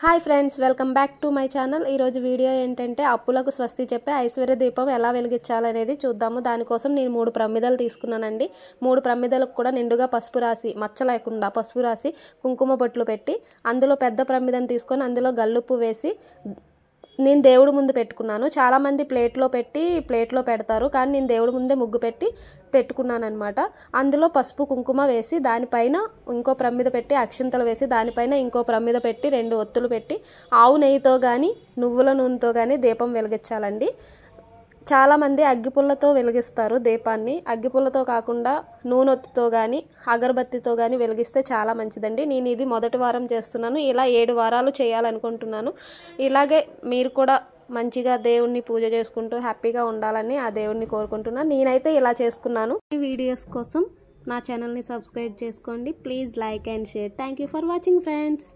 Hi friends, welcome back to my channel. ఈరోజు video ఏంటంటే అప్పులకు స్వస్తి చెప్పే ఐశ్వర్య దీపం ఎలా వెలిగించాలనేది చూద్దాము. దానికోసం నేను 3 ప్రమిదలు తీసుకున్నానండి. 3 ప్రమిదలకు కూడా నిండుగా పసుపు రాసి, మచ్చ లేకుండా పసుపు రాసి కుంకుమ బొట్లు పెట్టి, అందులో పెద్ద ప్రమిదను తీసుకొని అందులో గల్లుప్పు వేసి నేను దేవుడి ముందు పెట్టుకున్నాను. చాలామంది ప్లేట్లో పెడతారు, కానీ నేను దేవుడి ముందే ముగ్గు పెట్టుకున్నాను అనమాట. అందులో పసుపు కుంకుమ వేసి దానిపైన ఇంకో ప్రమిద పెట్టి అక్షింతలు వేసి దానిపైన ఇంకో ప్రమిద పెట్టి 2 ఒత్తులు పెట్టి ఆవు నెయ్యితో కానీ నువ్వుల నూనెతో కానీ దీపం వెలిగించాలండి. చాలామంది అగ్గిపుల్లతో వెలిగిస్తారు దీపాన్ని. అగ్గిపుల్లతో కాకుండా నూనెొత్తుతో కానీ అగరబత్తితో కానీ వెలిగిస్తే చాలా మంచిదండి. నేను ఇది మొదటి వారం చేస్తున్నాను. ఇలా 7 వారాలు చేయాలనుకుంటున్నాను. ఇలాగే మీరు కూడా మంచిగా దేవుణ్ణి పూజ చేసుకుంటూ హ్యాపీగా ఉండాలని ఆ దేవుణ్ణి కోరుకుంటున్నాను. నేనైతే ఇలా చేసుకున్నాను. ఈ వీడియోస్ కోసం నా ఛానల్ని సబ్స్క్రైబ్ చేసుకోండి. Please like and share. Thank you for watching friends.